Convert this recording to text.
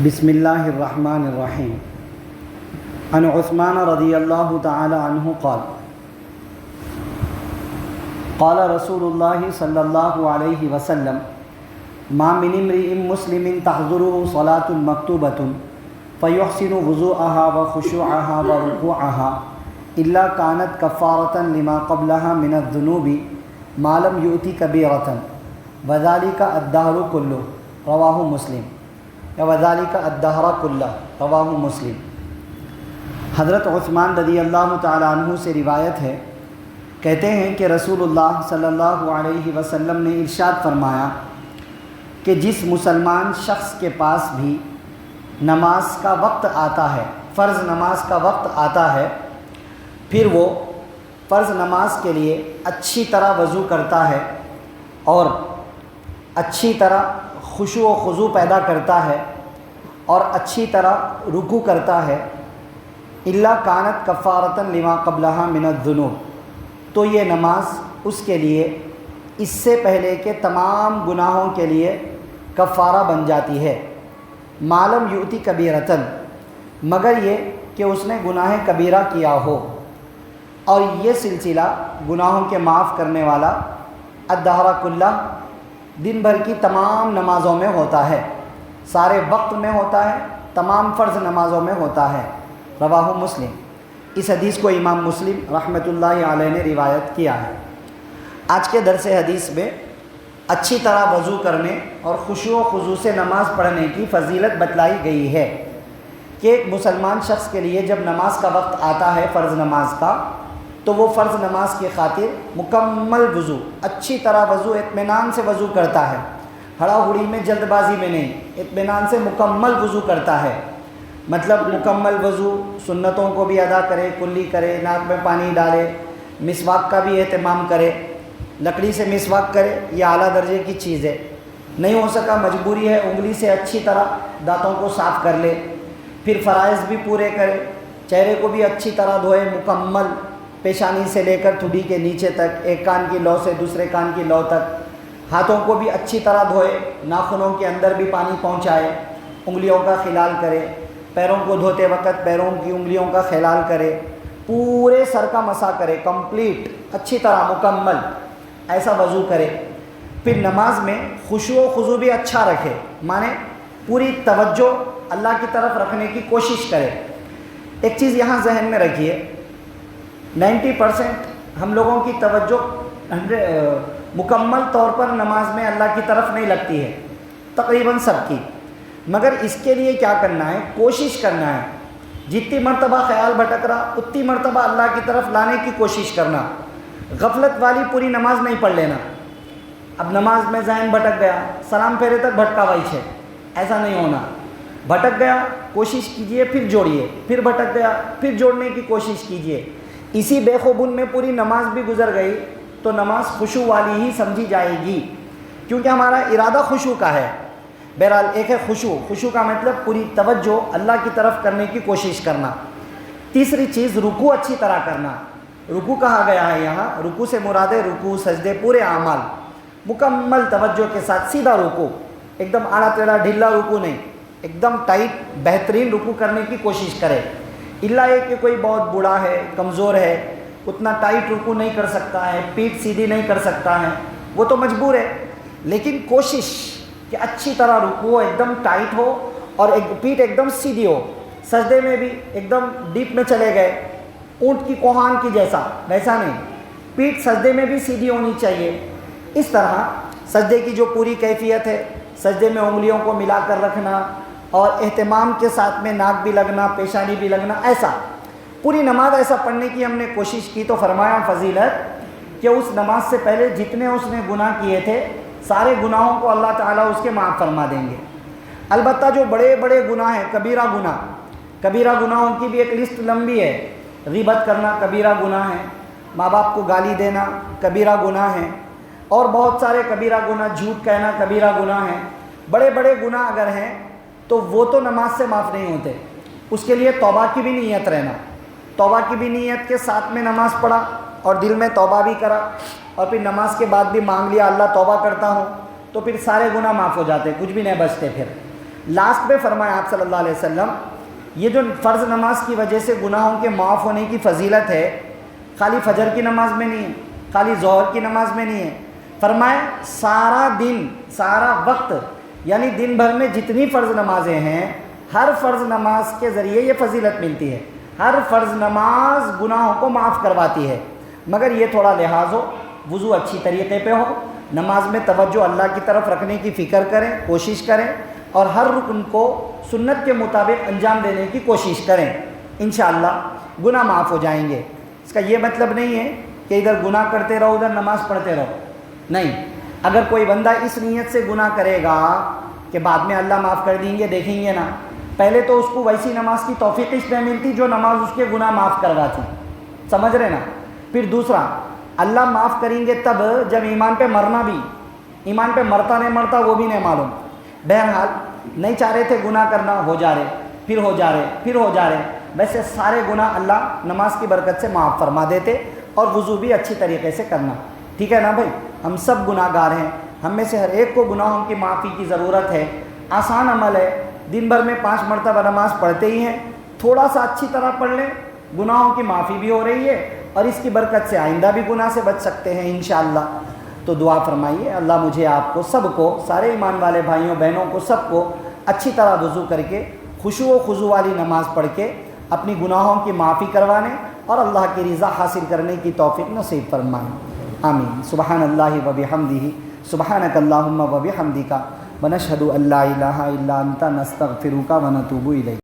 بسم اللہ الرحمن الرحیم عن عثمان رضی اللہ تعالی عنہ قال قال رسول اللہ صلی اللہ علیہ وسلم ما من امرئ مسلم تحضره صلاة مکتوبة فيحسن وضوءها وخشوعها وركوعها إلا كانت كفارة لما قبلها من الذنوب ما لم يؤت كبيرة وذلك الدهر كله رواه مسلم وذلك الدهر كله رواه مسلم۔ حضرت عثمان رضی اللہ تعالی عنہ سے روایت ہے، کہتے ہیں کہ رسول اللہ صلی اللہ علیہ وسلم نے ارشاد فرمایا کہ جس مسلمان شخص کے پاس بھی نماز کا وقت آتا ہے، فرض نماز کا وقت آتا ہے، پھر وہ فرض نماز کے لیے اچھی طرح وضو کرتا ہے اور اچھی طرح خشوع و خضوع پیدا کرتا ہے اور اچھی طرح رکوع کرتا ہے، الا کانت کفارۃ لما قبلها من الذنوب، تو یہ نماز اس کے لیے اس سے پہلے کے تمام گناہوں کے لیے کفارہ بن جاتی ہے، ما لم یؤتی کبیرۃ، مگر یہ کہ اس نے گناہ کبیرہ کیا ہو، اور یہ سلسلہ گناہوں کے معاف کرنے والا الدہر کلہ دن بھر کی تمام نمازوں میں ہوتا ہے، سارے وقت میں ہوتا ہے، تمام فرض نمازوں میں ہوتا ہے۔ رواہ مسلم، اس حدیث کو امام مسلم رحمۃ اللہ علیہ نے روایت کیا ہے۔ آج کے درس حدیث میں اچھی طرح وضو کرنے اور خشوع و خضوع سے نماز پڑھنے کی فضیلت بتلائی گئی ہے کہ ایک مسلمان شخص کے لیے جب نماز کا وقت آتا ہے فرض نماز کا، تو وہ فرض نماز کی خاطر مکمل وضو، اچھی طرح وضو، اطمینان سے وضو کرتا ہے، ہڑا ہڑی میں، جلد بازی میں نہیں، اطمینان سے مکمل وضو کرتا ہے۔ مطلب مکمل وضو، سنتوں کو بھی ادا کرے، کلی کرے، ناک میں پانی ڈالے، مسواک کا بھی اہتمام کرے، لکڑی سے مسواک کرے، یہ اعلیٰ درجے کی چیز ہے۔ نہیں ہو سکا، مجبوری ہے، انگلی سے اچھی طرح دانتوں کو صاف کر لے، پھر فرائض بھی پورے کرے، چہرے کو بھی اچھی طرح دھوئے، مکمل، پیشانی سے لے کر ٹھڈی کے نیچے تک، ایک کان کی لو سے دوسرے کان کی لو تک، ہاتھوں کو بھی اچھی طرح دھوئے، ناخنوں کے اندر بھی پانی پہنچائے، انگلیوں کا خلال کرے، پیروں کو دھوتے وقت پیروں کی انگلیوں کا خلال کرے، پورے سر کا مسح کرے، کمپلیٹ، اچھی طرح مکمل ایسا وضو کرے۔ پھر نماز میں خشوع و خضوع بھی اچھا رکھے، مانے پوری توجہ اللہ کی طرف رکھنے کی کوشش کرے۔ ایک چیز یہاں ذہن میں رکھیے، 90% ہم لوگوں کی توجہ مکمل طور پر نماز میں اللہ کی طرف نہیں لگتی ہے، تقریباً سب کی، مگر اس کے لیے کیا کرنا ہے، کوشش کرنا ہے، جتنی مرتبہ خیال بھٹک رہا اتنی مرتبہ اللہ کی طرف لانے کی کوشش کرنا۔ غفلت والی پوری نماز نہیں پڑھ لینا، اب نماز میں ذہن بھٹک گیا، سلام پھیرے تک بھٹکا وہی ہے، ایسا نہیں ہونا۔ بھٹک گیا، کوشش کیجئے، پھر جوڑیے، پھر بھٹک گیا، پھر جوڑنے کی کوشش کیجئے۔ اسی بے خوبون میں پوری نماز بھی گزر گئی تو نماز خشوع والی ہی سمجھی جائے گی، کیونکہ ہمارا ارادہ خشوع کا ہے۔ بہرحال ایک ہے خشوع کا مطلب پوری توجہ اللہ کی طرف کرنے کی کوشش کرنا۔ تیسری چیز رکوع اچھی طرح کرنا۔ رکوع کہا گیا ہے یہاں، رکوع سے مراد ہے رکوع، سجدے، پورے اعمال مکمل توجہ کے ساتھ، سیدھا رکوع، ایک دم آڑا ٹیڑھا ڈھیلا رکوع نہیں، ایک دم ٹائٹ بہترین رکوع کرنے کی کوشش کرے۔ الا یہ کہ کوئی بہت بوڑھا ہے، کمزور ہے، اتنا ٹائٹ رکوع نہیں کر سکتا ہے، پیٹھ سیدھی نہیں کر سکتا ہے، وہ تو مجبور ہے، لیکن کوشش کہ اچھی طرح رکوع ایک دم ٹائٹ ہو اور پیٹھ ایک دم سیدھی ہو۔ سجدے میں بھی ایک دم ڈیپ میں چلے گئے، اونٹ کی کوہان کی جیسا، ویسا نہیں، پیٹھ سجدے میں بھی سیدھی ہونی چاہیے۔ اس طرح سجدے کی جو پوری کیفیت ہے، سجدے میں انگلیوں کو ملا کر رکھنا اور اہتمام کے ساتھ میں ناک بھی لگنا، پیشانی بھی لگنا، ایسا پوری نماز ایسا پڑھنے کی ہم نے کوشش کی تو فرمایا فضیلت کہ اس نماز سے پہلے جتنے اس نے گناہ کیے تھے سارے گناہوں کو اللہ تعالیٰ اس کے معاف فرما دیں گے۔ البتہ جو بڑے بڑے گناہ ہیں، کبیرہ گناہوں کی بھی ایک لسٹ لمبی ہے۔ غیبت کرنا کبیرہ گناہ ہے، ماں باپ کو گالی دینا کبیرہ گناہ ہے، اور بہت سارے کبیرہ گناہ، جھوٹ کہنا کبیرہ گناہ ہے۔ بڑے بڑے گناہ اگر ہیں تو وہ تو نماز سے معاف نہیں ہوتے، اس کے لیے توبہ کی بھی نیت رہنا، توبہ کی بھی نیت کے ساتھ میں نماز پڑھا اور دل میں توبہ بھی کرا، اور پھر نماز کے بعد بھی مانگ لیا اللہ توبہ کرتا ہوں، تو پھر سارے گناہ معاف ہو جاتے، کچھ بھی نہیں بچتے پھر۔ لاسٹ میں فرمایا آپ صلی اللہ علیہ وسلم، یہ جو فرض نماز کی وجہ سے گناہوں کے معاف ہونے کی فضیلت ہے، خالی فجر کی نماز میں نہیں ہے، خالی ظہر کی نماز میں نہیں ہے، فرمایا سارا دن، سارا وقت، یعنی دن بھر میں جتنی فرض نمازیں ہیں، ہر فرض نماز کے ذریعے یہ فضیلت ملتی ہے۔ ہر فرض نماز گناہوں کو معاف کرواتی ہے، مگر یہ تھوڑا لحاظ ہو، وضو اچھی طریقے پہ ہو، نماز میں توجہ اللہ کی طرف رکھنے کی فکر کریں، کوشش کریں، اور ہر رکن کو سنت کے مطابق انجام دینے کی کوشش کریں، انشاءاللہ گناہ معاف ہو جائیں گے۔ اس کا یہ مطلب نہیں ہے کہ ادھر گناہ کرتے رہو ادھر نماز پڑھتے رہو، نہیں۔ اگر کوئی بندہ اس نیت سے گناہ کرے گا کہ بعد میں اللہ معاف کر دیں گے، دیکھیں گے نا، پہلے تو اس کو ویسی نماز کی توفیق اس میں ملتی جو نماز اس کے گناہ معاف کرواتی، سمجھ رہے نا۔ پھر دوسرا، اللہ معاف کریں گے تب جب ایمان پہ مرنا بھی، ایمان پہ مرتا نہیں مرتا وہ بھی نہیں معلوم۔ بہرحال نہیں چاہ رہے تھے گناہ کرنا، ہو جا رہے، پھر ہو جا رہے، پھر ہو جا رہے، ویسے سارے گناہ اللہ نماز کی برکت سے معاف فرما دیتے، اور وضو بھی اچھی طریقے سے کرنا، ٹھیک ہے نا بھائی۔ ہم سب گناہ گار ہیں، ہم میں سے ہر ایک کو گناہوں کی معافی کی ضرورت ہے۔ آسان عمل ہے، دن بھر میں 5 مرتبہ نماز پڑھتے ہی ہیں، تھوڑا سا اچھی طرح پڑھ لیں، گناہوں کی معافی بھی ہو رہی ہے، اور اس کی برکت سے آئندہ بھی گناہ سے بچ سکتے ہیں انشاءاللہ۔ تو دعا فرمائیے اللہ مجھے، آپ کو، سب کو، سارے ایمان والے بھائیوں بہنوں کو، سب کو اچھی طرح وضو کر کے خشوع و خضوع والی نماز پڑھ کے اپنی گناہوں کی معافی کروانے اور اللہ کی رضا حاصل کرنے کی توفیق نصیب فرمائیں، آمین۔ سبحان اللہ و بحمدہ، سبحانک اللہم و بحمدک، ونشہد ان لا الہ الا انت، نستغفرک و نتوب الیک۔